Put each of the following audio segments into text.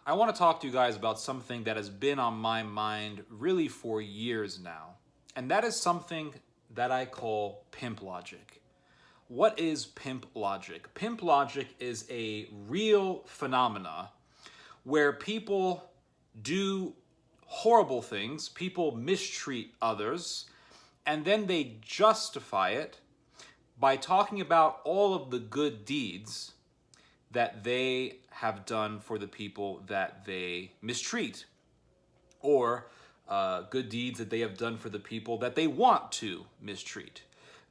I want to talk to you guys about something that has been on my mind really for years now. And that is something that I call pimp logic. What is pimp logic? Pimp logic is a real phenomena where people do horrible things, people mistreat others, and then they justify it by talking about all of the good deeds that they have done for the people that they mistreat, or good deeds that they have done for the people that they want to mistreat.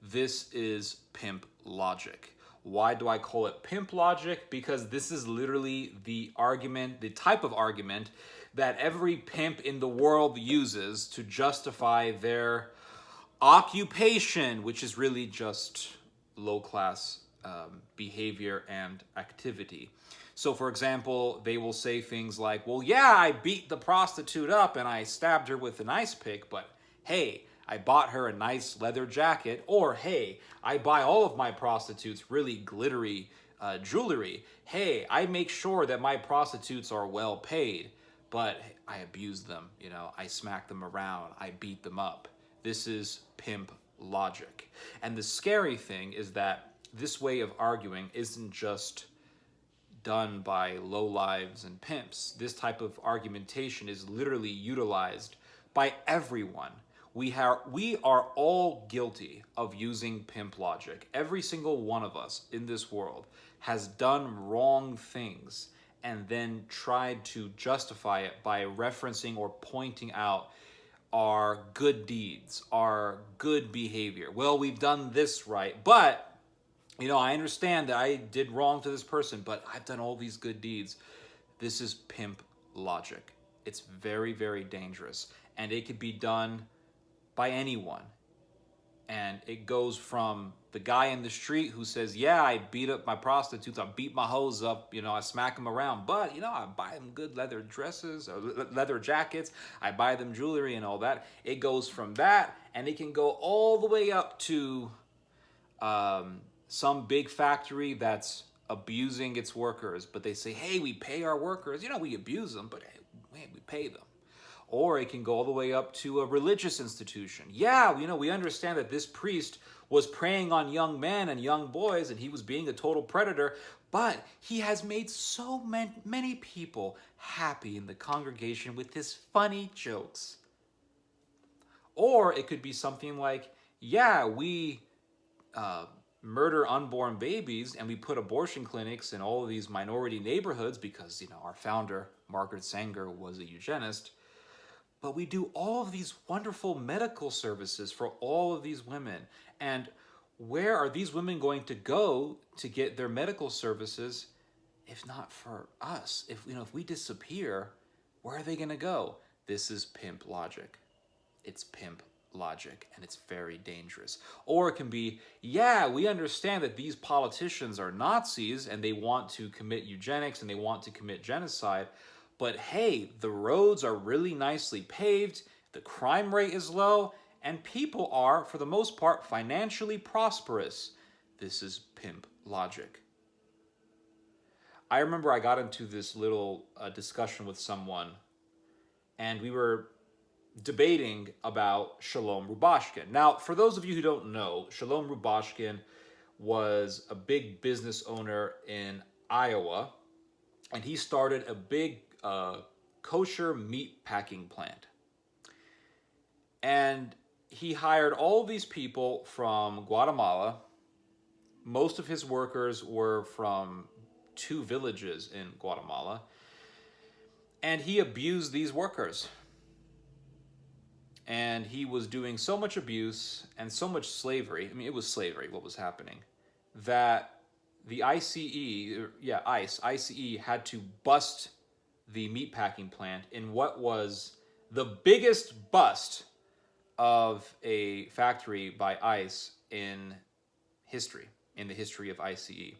This is pimp logic. Why do I call it pimp logic? Because this is literally the argument, the type of argument that every pimp in the world uses to justify their occupation, which is really just low class behavior and activity. So, for example, they will say things like, well, yeah, I beat the prostitute up and I stabbed her with an ice pick, but hey, I bought her a nice leather jacket. Or, hey, I buy all of my prostitutes really glittery jewelry. Hey, I make sure that my prostitutes are well paid, but I abuse them. I smack them around, I beat them up. This is pimp logic. And the scary thing is that this way of arguing isn't just done by lowlives and pimps. This type of argumentation is literally utilized by everyone. We are all guilty of using pimp logic. Every single one of us in this world has done wrong things and then tried to justify it by referencing or pointing out our good deeds, our good behavior. Well, we've done this right, but I understand that I did wrong to this person, but I've done all these good deeds. This is pimp logic. It's very, very dangerous, and it could be done by anyone. And it goes from the guy in the street who says, yeah, I beat up my prostitutes, I beat my hoes up, I smack them around, but, I buy them good leather dresses, or leather jackets, I buy them jewelry and all that. It goes from that, and it can go all the way up to some big factory that's abusing its workers, but they say, hey, we pay our workers. We abuse them, but hey, we pay them. Or it can go all the way up to a religious institution. Yeah, we understand that this priest was preying on young men and young boys, and he was being a total predator, but he has made so many people happy in the congregation with his funny jokes. Or it could be something like, yeah, we murder unborn babies and we put abortion clinics in all of these minority neighborhoods because, our founder, Margaret Sanger, was a eugenist. But we do all of these wonderful medical services for all of these women. And where are these women going to go to get their medical services if not for us? If we disappear, where are they going to go? This is pimp logic. It's pimp logic, and it's very dangerous. Or it can be, yeah, we understand that these politicians are Nazis and they want to commit eugenics and they want to commit genocide, but hey, the roads are really nicely paved, the crime rate is low, and people are, for the most part, financially prosperous. This is pimp logic. I remember I got into this little discussion with someone, and we were debating about Shalom Rubashkin. Now, for those of you who don't know, Shalom Rubashkin was a big business owner in Iowa, and he started a big kosher meat packing plant. And he hired all these people from Guatemala. Most of his workers were from 2 villages in Guatemala. And he abused these workers. And he was doing so much abuse and so much slavery. I mean, it was slavery, what was happening, that the ICE had to bust the meatpacking plant in what was the biggest bust of a factory by ICE in the history of ICE.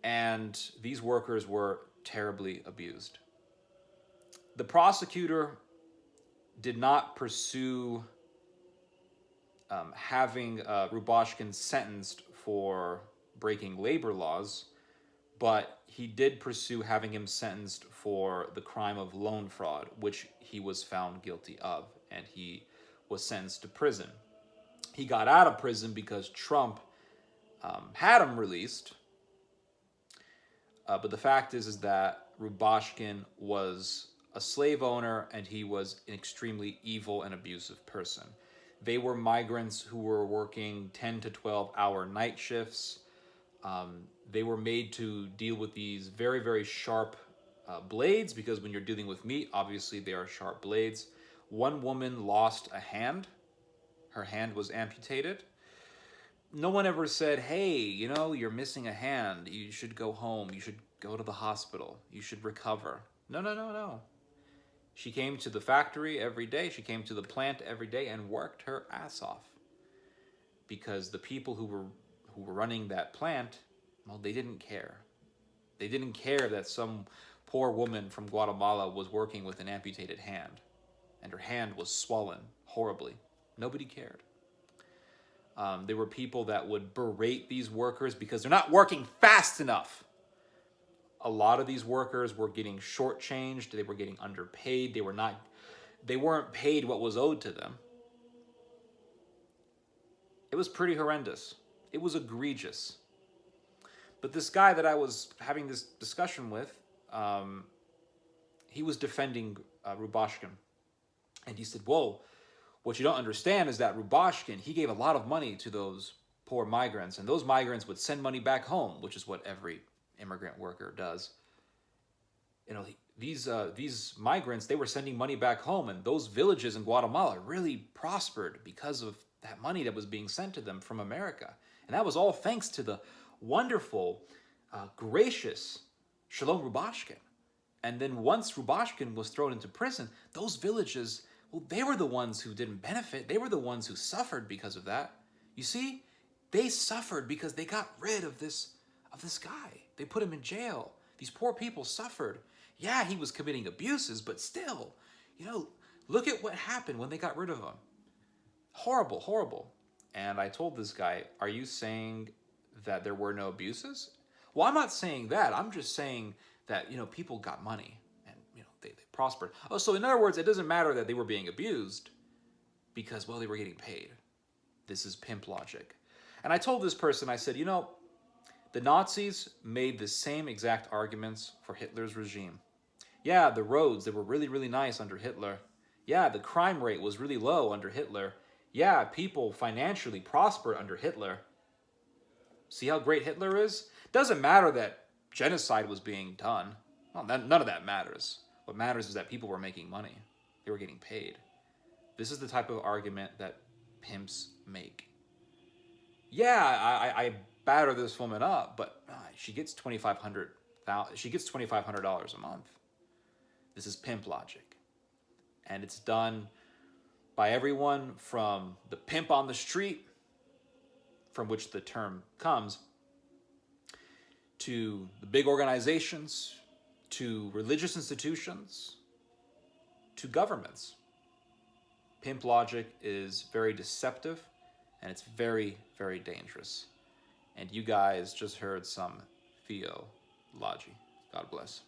And these workers were terribly abused. The prosecutor did not pursue having Rubashkin sentenced for breaking labor laws, but he did pursue having him sentenced for the crime of loan fraud, which he was found guilty of, and he was sentenced to prison. He got out of prison because Trump had him released. But the fact is that Rubashkin was a slave owner, and he was an extremely evil and abusive person. They were migrants who were working 10 to 12-hour night shifts. They were made to deal with these very, very sharp blades, because when you're dealing with meat, obviously they are sharp blades. One woman lost a hand. Her hand was amputated. No one ever said, hey, you know, you're missing a hand. You should go home. You should go to the hospital. You should recover. No, no, no, no. She came to the factory every day. She came to the plant every day and worked her ass off. Because the people who were running that plant, well, they didn't care. They didn't care that some poor woman from Guatemala was working with an amputated hand, and her hand was swollen horribly. Nobody cared. There were people that would berate these workers because they're not working fast enough. A lot of these workers were getting shortchanged. They were getting underpaid. They weren't paid what was owed to them. It was pretty horrendous. It was egregious. But this guy that I was having this discussion with, he was defending Rubashkin. And he said, whoa, what you don't understand is that Rubashkin, he gave a lot of money to those poor migrants. And those migrants would send money back home, which is what every immigrant worker does. You know, these migrants, they were sending money back home. And those villages in Guatemala really prospered because of that money that was being sent to them from America. And that was all thanks to the wonderful, gracious Shalom Rubashkin. And then once Rubashkin was thrown into prison, those villages, well, they were the ones who didn't benefit. They were the ones who suffered because of that. You see, they suffered because they got rid of this guy. They put him in jail. These poor people suffered. Yeah, he was committing abuses, but still, you know, look at what happened when they got rid of him. Horrible, horrible. And I told this guy, are you saying that there were no abuses? Well, I'm not saying that. I'm just saying that, you know, people got money and, you know, they prospered. Oh, so in other words, it doesn't matter that they were being abused because, well, they were getting paid. This is pimp logic. And I told this person, I said, you know, the Nazis made the same exact arguments for Hitler's regime. Yeah, the roads, they were really, really nice under Hitler. Yeah, the crime rate was really low under Hitler. Yeah, people financially prospered under Hitler. See how great Hitler is? Doesn't matter that genocide was being done. Well, none of that matters. What matters is that people were making money. They were getting paid. This is the type of argument that pimps make. Yeah, I batter this woman up, but she gets $2,500 a month. This is pimp logic. And it's done by everyone from the pimp on the street, from which the term comes, to the big organizations, to religious institutions, to governments. Pimp logic is very deceptive, and it's very, very dangerous. And you guys just heard some theology. God bless.